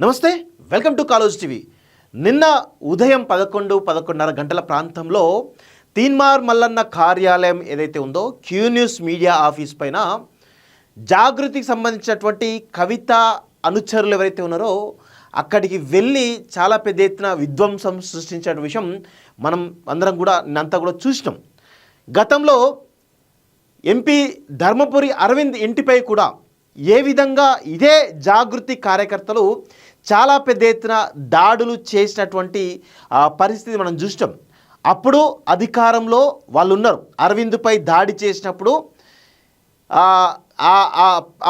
నమస్తే, welcome to కాలోజ్ TV. నిన్న ఉదయం 11:30 గంటల ప్రాంతంలో తీన్మార్ మల్లన్న కార్యాలయం ఏదైతే ఉందో క్యూ న్యూస్ మీడియా ఆఫీస్ పైన జాగృతికి సంబంధించినటువంటి కవిత అనుచరులు ఎవరైతే ఉన్నారో అక్కడికి వెళ్ళి చాలా పెద్ద ఎత్తున విధ్వంసం సృష్టించిన విషయం మనం అందరం కూడా నిన్నంతా కూడా చూసినాం. గతంలో ఎంపీ ధర్మపురి అరవింద్ ఇంటిపై కూడా ఏ విధంగా ఇదే జాగృతి కార్యకర్తలు చాలా పెద్ద ఎత్తున దాడులు చేసినటువంటి పరిస్థితి మనం చూస్తాం. అప్పుడు అధికారంలో వాళ్ళు ఉన్నారు. అరవింద్పై దాడి చేసినప్పుడు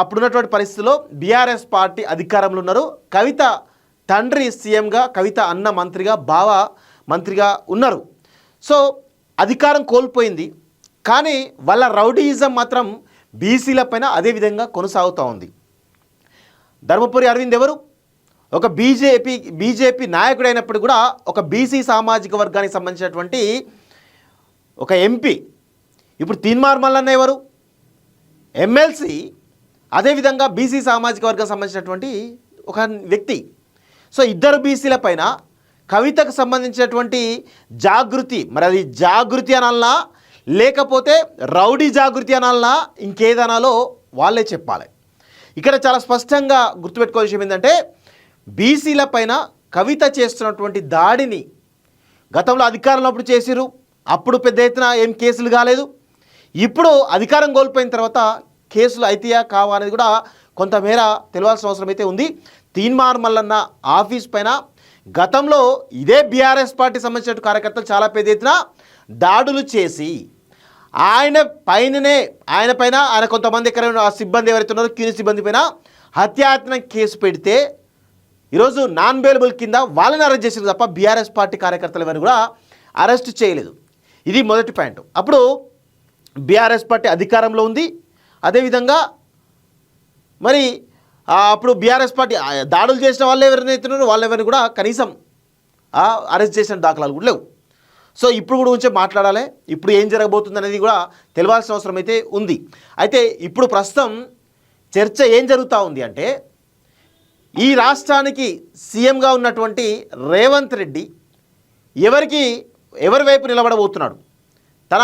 అప్పుడున్నటువంటి పరిస్థితుల్లో బీఆర్ఎస్ పార్టీ అధికారంలో ఉన్నారు. కవిత తండ్రి సీఎంగా, కవిత అన్న మంత్రిగా, బావ మంత్రిగా ఉన్నారు. సో అధికారం కోల్పోయింది, కానీ వాళ్ళ రౌడీయిజం మాత్రం బీసీల పైన అదేవిధంగా కొనసాగుతూ ఉంది. ధర్మపురి అరవింద్ ఎవరు? ఒక బీజేపీ నాయకుడు అయినప్పుడు కూడా ఒక బీసీ సామాజిక వర్గానికి సంబంధించినటువంటి ఒక ఎంపీ. ఇప్పుడు తీన్మార్ మల్లన్న ఎవరు? ఎమ్మెల్సీ, అదేవిధంగా బీసీ సామాజిక వర్గం సంబంధించినటువంటి ఒక వ్యక్తి. సో ఇద్దరు బీసీల పైన కవితకు సంబంధించినటువంటి జాగృతి, మరి అది జాగృతి అనాలనా లేకపోతే రౌడీ జాగృతి అనాలనా ఇంకేదనాలో వాళ్ళే చెప్పాలి. ఇక్కడ చాలా స్పష్టంగా గుర్తుపెట్టుకోవాల్సిన విషయం ఏంటంటే బీసీల పైన కవిత చేస్తున్నటువంటి దాడిని గతంలో అధికారంలో అప్పుడు చేసిరు, అప్పుడు పెద్ద ఎత్తున ఏం కేసులు కాలేదు. ఇప్పుడు అధికారం కోల్పోయిన తర్వాత కేసులు అయితేయా కావా అనేది కూడా కొంతమేర తెలియాల్సిన అవసరం అయితే ఉంది. తీన్మార్ మల్లన్న ఆఫీస్ పైన గతంలో ఇదే బీఆర్ఎస్ పార్టీ సంబంధించిన కార్యకర్తలు చాలా పెద్ద ఎత్తున దాడులు చేసి ఆయన పైన కొంతమంది ఎక్కడ సిబ్బంది ఎవరైతే ఉన్నారో క్యూని సిబ్బంది పైన హత్యాయత్నం కేసు పెడితే ఈరోజు నాన్ బెయిలబుల్ కింద వాళ్ళని అరెస్ట్ చేసారు తప్ప బీఆర్ఎస్ పార్టీ కార్యకర్తలు ఎవరిని కూడా అరెస్ట్ చేయలేదు. ఇది మొదటి పాయింట్. అప్పుడు బీఆర్ఎస్ పార్టీ అధికారంలో ఉంది. అదేవిధంగా మరి అప్పుడు బీఆర్ఎస్ పార్టీ దాడులు చేసిన వాళ్ళు ఎవరైతే ఉన్నారో వాళ్ళెవరిని కూడా కనీసం అరెస్ట్ చేసిన దాఖలాలు కూడా లేవు. సో ఇప్పుడు కూడా ఉంచే మాట్లాడాలి. ఇప్పుడు ఏం జరగబోతుంది అనేది కూడా తెలియాల్సిన అవసరం అయితే ఉంది. అయితే ఇప్పుడు ప్రస్తుతం చర్చ ఏం జరుగుతూ ఉంది అంటే ఈ రాష్ట్రానికి సీఎంగా ఉన్నటువంటి రేవంత్ రెడ్డి ఎవరి వైపు నిలబడబోతున్నాడు? తన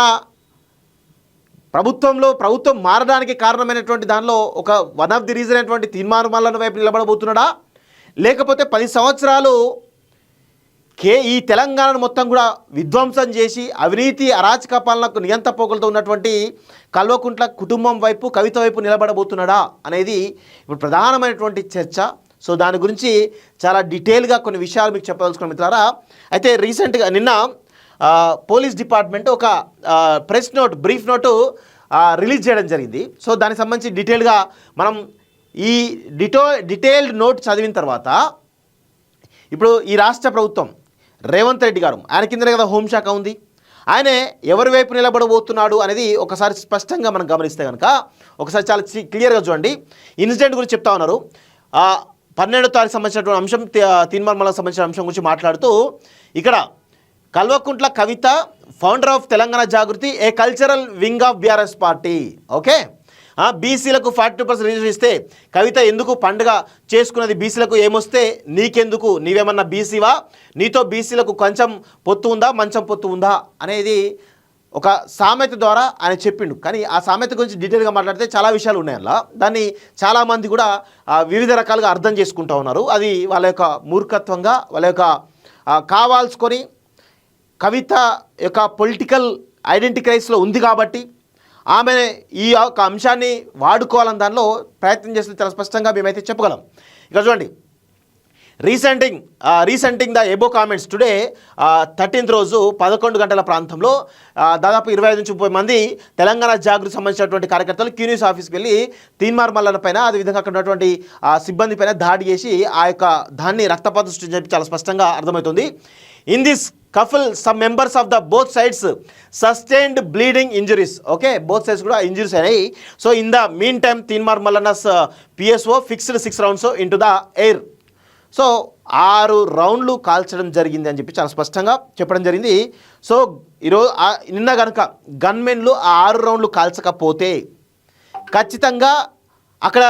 ప్రభుత్వం మారడానికి కారణమైనటువంటి దానిలో ఒక వన్ ఆఫ్ ది రీజన్ అయినటువంటి తీన్మార్ మల్లన్న వైపు నిలబడబోతున్నాడా, లేకపోతే 10 సంవత్సరాలు ఈ తెలంగాణను మొత్తం కూడా విధ్వంసం చేసి అవినీతి అరాచక పాలనకు నియంత పోకలతో ఉన్నటువంటి కల్వకుంట్ల కుటుంబం వైపు, కవిత వైపు నిలబడబోతున్నాడా అనేది ఇప్పుడు ప్రధానమైనటువంటి చర్చ. సో దాని గురించి చాలా డీటెయిల్గా కొన్ని విషయాలు మీకు చెప్పదలుచుకున్న మిత్రులారా. అయితే రీసెంట్గా నిన్న పోలీస్ డిపార్ట్మెంట్ ఒక బ్రీఫ్ నోటు రిలీజ్ చేయడం జరిగింది. సో దానికి సంబంధించి డీటెయిల్గా మనం ఈ డీటెయిల్డ్ నోట్ చదివిన తర్వాత ఇప్పుడు ఈ రాష్ట్ర ప్రభుత్వం రేవంత్ రెడ్డి గారు, ఆయన కిందనే కదా హోంశాఖ ఉంది, ఆయనే ఎవరి వైపు నిలబడబోతున్నాడు అనేది ఒకసారి స్పష్టంగా మనం గమనిస్తే కనుక ఒకసారి చాలా క్లియర్గా చూడండి. ఇన్సిడెంట్ గురించి చెప్తా ఉన్నారు. 12వ తారీఖు సంబంధించినటువంటి అంశం, తీన్మార్ మల్లన్నకు సంబంధించిన అంశం గురించి మాట్లాడుతూ ఇక్కడ Kalvakuntla Kavitha founder of Telangana Jagruthi, a cultural wing of BRS party. Okay, బీసీలకు 42% రిజర్వేషన్ ఇస్తే కవిత ఎందుకు పండుగ చేసుకున్నది? బీసీలకు ఏమొస్తే నీకెందుకు? నీవేమన్నా బీసీవా? నీతో బీసీలకు కొంచెం పొత్తు ఉందా, మంచం పొత్తు ఉందా అనేది ఒక సామెత ద్వారా ఆయన చెప్పిండు. కానీ ఆ సామెత గురించి డీటెయిల్గా మాట్లాడితే చాలా విషయాలు ఉన్నాయి అలా. దాన్ని చాలామంది కూడా వివిధ రకాలుగా అర్థం చేసుకుంటూ ఉన్నారు. అది వాళ్ళ యొక్క మూర్ఖత్వంగా, వాళ్ళ యొక్క కావాల్సుకొని కవిత యొక్క పొలిటికల్ ఐడెంటిటీ క్రైసిస్లో ఉంది కాబట్టి ఆమె ఈ యొక్క అంశాన్ని వాడుకోవాలని దానిలో ప్రయత్నం చేస్తే చాలా స్పష్టంగా మేమైతే చెప్పగలం. ఇక్కడ చూడండి, resenting the above comments today 13th రోజు 11 గంటల ప్రాంతంలో దాదాపు 25 నుంచి 30 మంది తెలంగాణ జాగృతి సంబంధించినటువంటి కార్యకర్తలు క్యూ న్యూస్ ఆఫీస్కి వెళ్ళి తీన్మార్ మల్లన్న పైన, అదేవిధంగా అక్కడ ఉన్నటువంటి సిబ్బంది పైన దాడి చేసి ఆ యొక్క దాన్ని రక్తపాతం సృష్టించి చాలా స్పష్టంగా అర్థమవుతుంది. In this scuffle some members of the both sides sustained bleeding injuries. Okay, both sides కూడా ఇంజరీస్ అయినాయి. So in the mean time Teenmar Mallanna's PSO fixed 6 rounds into the air. So 6 రౌండ్లు కాల్చడం జరిగింది అని చెప్పి చాలా స్పష్టంగా చెప్పడం జరిగింది. సో ఈరోజు నిన్న కనుక గన్మెన్లు ఆ 6 రౌండ్లు కాల్చకపోతే ఖచ్చితంగా అక్కడ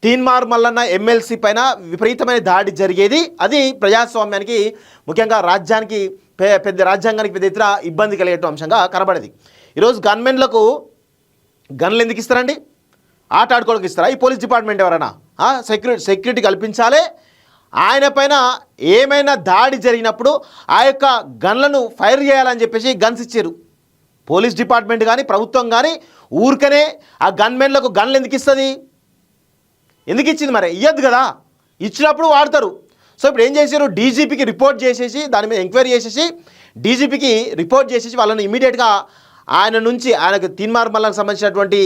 తీన్మార్ మల్లన్న ఎమ్మెల్సీ పైన విపరీతమైన దాడి జరిగేది. అది ప్రజాస్వామ్యానికి, ముఖ్యంగా రాజ్యానికి, పెద్ద రాజ్యాంగానికి పెద్ద ఎత్తున ఇబ్బంది కలిగే అంశంగా కనబడేది. ఈరోజు గన్మెన్లకు గన్లు ఎందుకు ఇస్తారండి? ఆట ఆడుకోవడానికి ఇస్తారా? ఈ పోలీస్ డిపార్ట్మెంట్ ఎవరైనా సెక్యూరిటీ కల్పించాలి. ఆయన పైన ఏమైనా దాడి జరిగినప్పుడు ఆ యొక్క గన్లను ఫైర్ చేయాలని చెప్పేసి గన్స్ ఇచ్చారు. పోలీస్ డిపార్ట్మెంట్ కానీ ప్రభుత్వం కానీ ఊరికనే ఆ గన్మెన్లకు గన్లు ఎందుకు ఇస్తుంది? ఎందుకు ఇచ్చింది? మరి ఇవ్వద్దు కదా. ఇచ్చినప్పుడు వాడతారు. సో ఇప్పుడు ఏం చేశారు? డీజీపీకి రిపోర్ట్ చేసేసి, దాని మీద ఎంక్వైరీ చేసేసి, డీజీపీకి రిపోర్ట్ చేసేసి వాళ్ళని ఇమీడియట్గా ఆయనకు తీన్మార్ మల్లన్నకు సంబంధించినటువంటి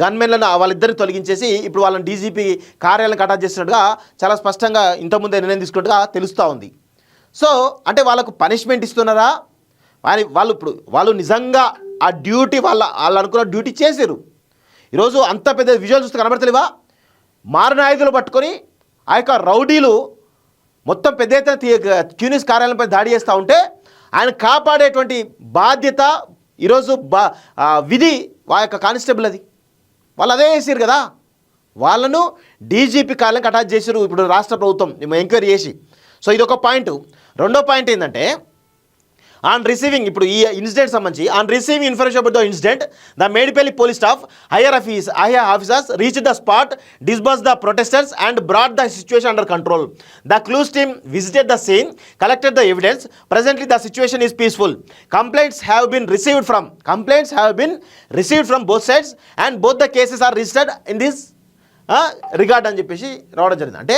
గన్మెన్లను వాళ్ళిద్దరిని తొలగించేసి ఇప్పుడు వాళ్ళని డీజీపీ కార్యాలయానికి అటాచ్ చేసినట్టుగా చాలా స్పష్టంగా ఇంతకుముందే నిర్ణయం తీసుకున్నట్టుగా తెలుస్తూ ఉంది. సో అంటే వాళ్ళకు పనిష్మెంట్ ఇస్తున్నారా? వాళ్ళు నిజంగా ఆ డ్యూటీ వాళ్ళు అనుకున్న డ్యూటీ చేశారు. ఈరోజు అంత పెద్ద విజువల్ చూస్తే కనబడతలేవా? మారణాయుధులు పట్టుకొని ఆ యొక్క రౌడీలు మొత్తం పెద్ద ఎత్తున క్యూనిస్ కార్యాలయంపై దాడి చేస్తూ ఉంటే ఆయన కాపాడేటువంటి బాధ్యత ఈరోజు విధి ఆ యొక్క కానిస్టేబుల్ అది. వాళ్ళు అదే చేసారు కదా. వాళ్ళను డీజీపీ కార్యాలయానికి అటాచ్ చేశారు ఇప్పుడు రాష్ట్ర ప్రభుత్వం ఎంక్వైరీ చేసి. సో ఇది ఒక పాయింట్. రెండో పాయింట్ ఏంటంటే, ఆన్ రిసీవింగ్, ఇప్పుడు ఈ ఇన్సిడెంట్ సంబంధించి on receiving information about the incident, the Medipally police staff higher officers reach the spot, disperse the protesters and brought the situation under control. The clues team visited the scene, collected the evidence. Presently the situation is peaceful. Complaints have been received from both sides and both the cases are registered in this regard అని చెప్పేసి రావడం జరిగింది. అంటే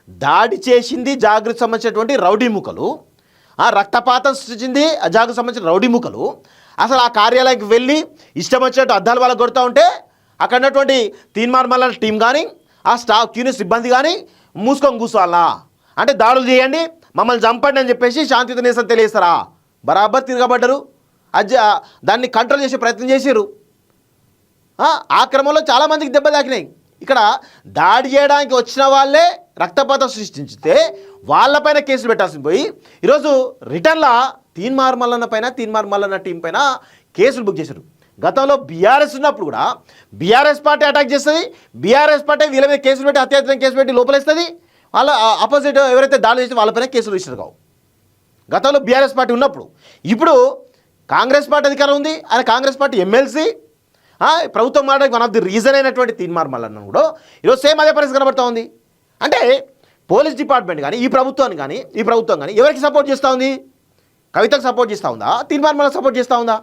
దాడి చేసింది జాగృతి సంబంధించినటువంటి rowdy ముఖలు, రక్తపాతం సృష్టించింది అజాగ్రత్త సంబంధించిన రౌడీ ముఖలు. అసలు ఆ కార్యాలయానికి వెళ్ళి ఇష్టం వచ్చినట్టు అద్దాలు వాళ్ళకు కొడుతూ ఉంటే అక్కడ ఉన్నటువంటి తీన్మార్ మల్లన్న టీం కానీ ఆ స్టాఫ్ క్యూనిస్ సిబ్బంది కానీ మూసుకొని కూర్చోవాలా? అంటే దాడులు చేయండి, మమ్మల్ని చంపండి అని చెప్పేసి శాంతియుత నిరసన తెలియస్తారా? బరాబర్ తిరగబడ్డరు. దాన్ని కంట్రోల్ చేసే ప్రయత్నం చేశారు. ఆ క్రమంలో చాలామందికి దెబ్బలు తాకినాయి. ఇక్కడ దాడి చేయడానికి వచ్చిన వాళ్ళే రక్తపాతం సృష్టించితే వాళ్ళపైన కేసులు పెట్టాల్సి పోయి ఈరోజు రిటర్న్లా తీన్మార్ మల్లన్న టీం పైన కేసులు బుక్ చేశారు. గతంలో బీఆర్ఎస్ ఉన్నప్పుడు కూడా బీఆర్ఎస్ పార్టీ అటాక్ చేస్తుంది, బీఆర్ఎస్ పార్టీ వీళ్ళ మీద కేసులు పెట్టి హత్యాయత్నం కేసు పెట్టి లోపలేస్తుంది. వాళ్ళ ఆపోజిట్ ఎవరైతే దాడులు చేస్తే వాళ్ళపైన కేసులు రిజిస్టర్ కావు. గతంలో బీఆర్ఎస్ పార్టీ ఉన్నప్పుడు. ఇప్పుడు కాంగ్రెస్ పార్టీ అధికారం ఉంది, ఆయన కాంగ్రెస్ పార్టీ ఎమ్మెల్సీ, ప్రభుత్వం మాట్లాడడానికి వన్ ఆఫ్ ది రీజన్ అయినటువంటి తీన్మార్ మల్లన్న కూడా ఈరోజు సేమ్ అదే పరిస్థితి కనబడుతూ ఉంది. అంటే పోలీస్ డిపార్ట్మెంట్ కానీ ఈ ప్రభుత్వం కానీ ఎవరికి సపోర్ట్ చేస్తూ ఉంది? కవితకు సపోర్ట్ చేస్తూ ఉందా? తీన్మార్ మల్లన్న సపోర్ట్ చేస్తూ ఉందా?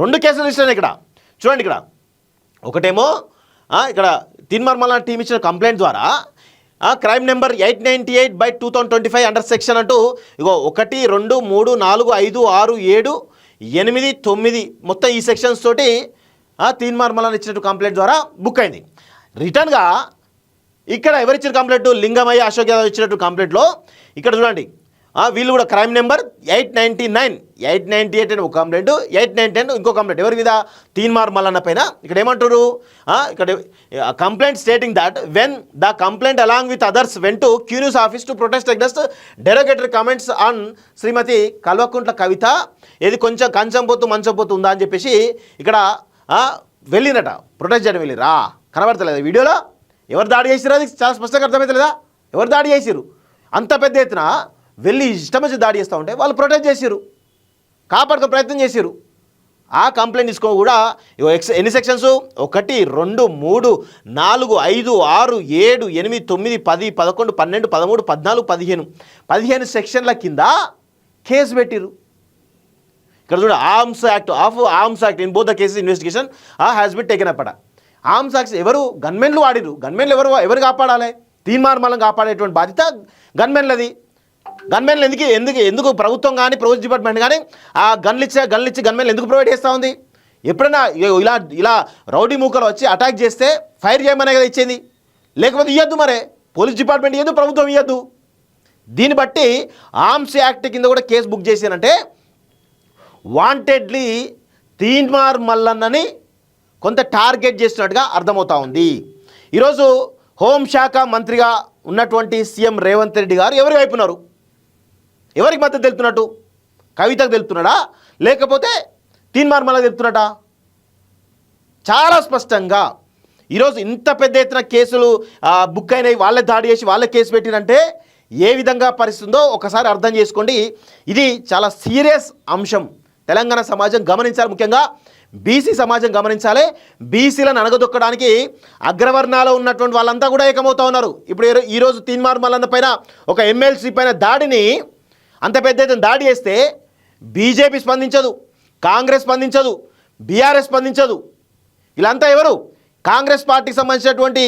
రెండు కేసులు రిజిస్టర్ ఇక్కడ చూడండి. ఇక్కడ ఒకటేమో ఇక్కడ తీన్మార్ మల్లన్న టీం ఇచ్చిన కంప్లైంట్ ద్వారా క్రైమ్ నెంబర్ 898/2025 అండర్ సెక్షన్ అంటూ ఇగో 1, 2, 3, 4, 5, 6, 7, 8, 9 మొత్తం ఈ సెక్షన్స్ తోటి తీన్మార్ మల్లన్న ఇచ్చినట్టు కంప్లైంట్ ద్వారా బుక్ అయింది. రిటర్న్గా ఇక్కడ ఎవరిచ్చిన కంప్లైంట్? లింగమయ్య అశోక్ యాదవ్ ఇచ్చినట్టు కంప్లైంట్లో ఇక్కడ చూడండి, వీళ్ళు కూడా క్రైమ్ నెంబర్ 899, 898 అని ఒక కంప్లైంట్, 899 ఇంకో కంప్లైంట్. ఎవరి మీద? తీన్మార్ మల్లన్న పైన. ఇక్కడ ఏమంటారు? ఇక్కడ complaint stating that when the complaint along with others went to క్యూనిస్ office to protest against derogatory comments on Shrimati Kalvakuntla Kavitha. ఏది కొంచెం కంచం పోతూ మంచం పోతూ ఉందా అని చెప్పేసి ఇక్కడ వెళ్ళినట, ప్రొటెస్ట్ చేయడం వెళ్ళిరా. కనబడతలేదు వీడియోలో ఎవరు దాడి చేసిరు? అది చాలా స్పష్టంగా అర్థమవుతలేదా? ఎవరు దాడి చేసిరు? అంత పెద్ద ఎత్తున వెళ్ళి ఇష్టం వచ్చి దాడి చేస్తూ ఉంటే వాళ్ళు ప్రొటెస్ట్ చేసిరు, కాపాడుకో ప్రయత్నం చేసిరు. ఆ కంప్లైంట్ తీసుకో కూడా ఎన్ని సెక్షన్స్? 1, 2, 3, 4, 5, 6, 7, 8, 9, 10, 11, 12, 13, 14, 15 సెక్షన్ల కింద కేసు పెట్టిరు. ఇక్కడ చూడ arms act in both the cases investigation has been taken up. Arms acts ఎవరు? గన్మెన్లు వాడిరు. గన్మెన్లు ఎవరు కాపాడాలి? తీన్మార్ మల్లన్న కాపాడేటువంటి బాధ్యత గన్మెన్లది. గన్మెన్లు ఎందుకు ప్రభుత్వం కానీ పోలీస్ డిపార్ట్మెంట్ కానీ ఆ గన్లు ఇచ్చి గన్మెన్లు ఎందుకు ప్రొవైడ్ చేస్తూ ఉంది? ఎప్పుడైనా ఇలా రౌడీ మూకలు వచ్చి అటాక్ చేస్తే ఫైర్ చేయమనే కదా ఇచ్చేది, లేకపోతే ఇవ్వద్దు. మరే పోలీస్ డిపార్ట్మెంట్ ఇవ్వద్దు, ప్రభుత్వం ఇవ్వద్దు. దీన్ని బట్టి ఆర్మ్స్ యాక్ట్ కింద కూడా కేసు బుక్ చేశానంటే వాంటెడ్లీ తీన్మార్ మల్లన్నని కొంత టార్గెట్ చేస్తున్నట్టుగా అర్థమవుతా ఉంది. ఈరోజు హోంశాఖ మంత్రిగా ఉన్నటువంటి సీఎం రేవంత్ రెడ్డి గారు ఎవరి వైపు ఉన్నారు? ఎవరికి మద్దతు తెలుపుతున్నట్టు? కవితకు తెలుపుతున్నాడా లేకపోతే తీన్మార్ మల్లన్నకు తెలుపుతున్నట్టా? చాలా స్పష్టంగా ఈరోజు ఇంత పెద్ద ఎత్తున కేసులు బుక్ అయినాయి, వాళ్ళే దాడి చేసి వాళ్ళే కేసు పెట్టినంటే ఏ విధంగా పరిస్థితుందో ఒకసారి అర్థం చేసుకోండి. ఇది చాలా సీరియస్ అంశం. తెలంగాణ సమాజం గమనించాలి, ముఖ్యంగా బీసీ సమాజం గమనించాలి. బీసీలను అణగదొక్కడానికి అగ్రవర్ణాలు ఉన్నటువంటి వాళ్ళంతా కూడా ఏకమవుతా ఉన్నారు. ఇప్పుడు ఈరోజు తీన్మార్ మల్లన్న పైన ఒక ఎమ్మెల్సీ పైన దాడిని అంత పెద్ద ఎత్తున దాడి చేస్తే బీజేపీ స్పందించదు, కాంగ్రెస్ స్పందించదు, బీఆర్ఎస్ స్పందించదు. వీళ్ళంతా ఎవరు? కాంగ్రెస్ పార్టీకి సంబంధించినటువంటి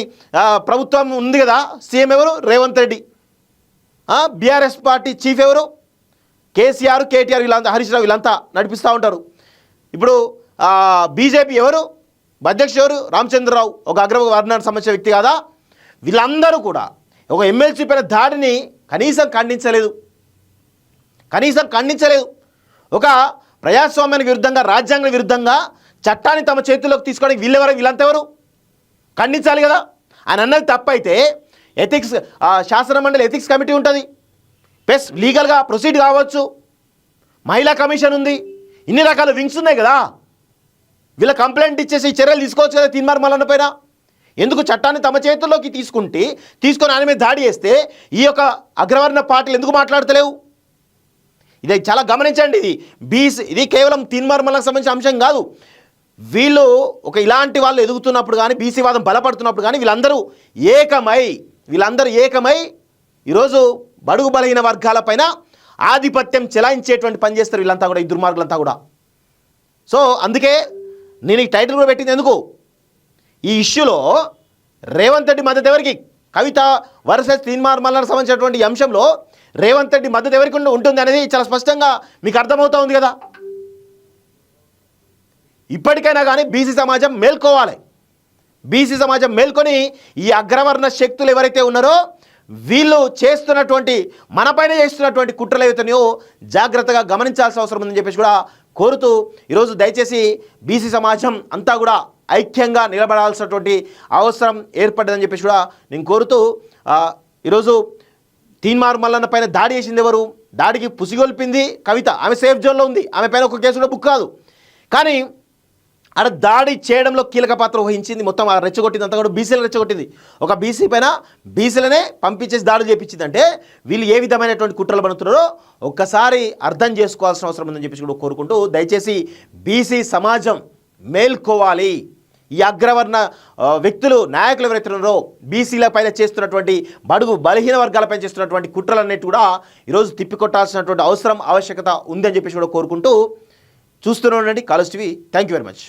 ప్రభుత్వం ఉంది కదా, సీఎం ఎవరు? Revanth Reddy. BRS party chief ఎవరు? కేసీఆర్, కేటీఆర్, వీళ్ళంతా, హరీష్ రావు, వీళ్ళంతా నడిపిస్తూ ఉంటారు. ఇప్పుడు బీజేపీ ఎవరు? అధ్యక్షుడు ఎవరు? రామచంద్రరావు, ఒక అగ్రవర్ణానికి సంబంధించిన వ్యక్తి కాదా? వీళ్ళందరూ కూడా ఒక ఎమ్మెల్సీ పైన దాడిని కనీసం ఖండించలేదు. ఒక ప్రజాస్వామ్యానికి విరుద్ధంగా, రాజ్యాంగ విరుద్ధంగా చట్టాన్ని తమ చేతుల్లోకి తీసుకోవడానికి వీళ్ళంతా ఎవరు? ఖండించాలి కదా. ఆయన అన్నది తప్పైతే ఎథిక్స్ శాసన మండలి ఎథిక్స్ కమిటీ ఉంటుంది, ప్లస్ లీగల్గా ప్రొసీడ్ కావచ్చు, మహిళా కమిషన్ ఉంది, ఇన్ని రకాల వింగ్స్ ఉన్నాయి కదా. వీళ్ళ కంప్లైంట్ ఇచ్చేసి చర్యలు తీసుకోవచ్చు కదా తీన్మార్ మల్లన్న పైన. ఎందుకు చట్టాన్ని తమ చేతుల్లోకి తీసుకొని ఆయన మీద దాడి చేస్తే ఈ యొక్క అగ్రవర్ణ పార్టీలు ఎందుకు మాట్లాడతలేవు? ఇది చాలా గమనించండి. ఇది కేవలం తీన్మార్ మల్లన్నకు సంబంధించిన అంశం కాదు. వీళ్ళు ఇలాంటి వాళ్ళు ఎదుగుతున్నప్పుడు కానీ, బీసీ వాదం బలపడుతున్నప్పుడు కానీ వీళ్ళందరూ ఏకమై ఈరోజు బడుగు బలహీన వర్గాలపైన ఆధిపత్యం చెలాయించేటువంటి పని చేస్తారు వీళ్ళంతా కూడా, ఈ దుర్మార్గులంతా కూడా. సో అందుకే నేను ఈ టైటిల్ కూడా పెట్టింది ఎందుకు, ఈ ఇష్యూలో రేవంత్ రెడ్డి మద్దతు ఎవరికి? కవిత వర్సెస్ తీన్మార్ మల్లన్నకు సంబంధించినటువంటి అంశంలో రేవంత్ రెడ్డి మద్దతు ఎవరికి ఉంటుంది అనేది చాలా స్పష్టంగా మీకు అర్థమవుతూ ఉంది కదా. ఇప్పటికైనా కానీ బీసీ సమాజం మేల్కోవాలి. బీసీ సమాజం మేల్కొని ఈ అగ్రవర్ణ శక్తులు ఎవరైతే ఉన్నారో వీళ్ళు మనపైన చేస్తున్నటువంటి కుట్రలు ఏవైతున్నాయో జాగ్రత్తగా గమనించాల్సిన అవసరం ఉందని చెప్పేసి కూడా కోరుతూ ఈరోజు దయచేసి బీసీ సమాజం అంతా కూడా ఐక్యంగా నిలబడాల్సినటువంటి అవసరం ఏర్పడ్డదని చెప్పేసి కూడా నేను కోరుతూ ఈరోజు తీన్మార్ మల్లన్న పైన దాడి చేసింది ఎవరు? దాడికి పుసిగొల్పింది కవిత. ఆమె సేఫ్ జోన్లో ఉంది, ఆమె పైన ఒక కేసు కూడా బుక్ కాదు. కానీ అక్కడ దాడి చేయడంలో కీలక పాత్ర వహించింది. మొత్తం రెచ్చగొట్టింది అంతా కూడా బీసీలను రెచ్చగొట్టింది. ఒక బీసీ పైన బీసీలనే పంపించేసి దాడులు చేయించిందంటే వీళ్ళు ఏ విధమైనటువంటి కుట్రలు పడుతున్నారో ఒక్కసారి అర్థం చేసుకోవాల్సిన అవసరం ఉందని చెప్పేసి కూడా కోరుకుంటూ దయచేసి బీసీ సమాజం మేల్కోవాలి. ఈ అగ్రవర్ణ వ్యక్తులు, నాయకులు ఎవరైతే ఉన్నారో బీసీల పైన చేస్తున్నటువంటి బడుగు బలహీన వర్గాలపైన చేస్తున్నటువంటి కుట్రలన్నిటి కూడా ఈరోజు తిప్పికొట్టాల్సినటువంటి ఆవశ్యకత ఉందని చెప్పేసి కూడా కోరుకుంటూ చూస్తూనే ఉండండి college TV. Thank you very much.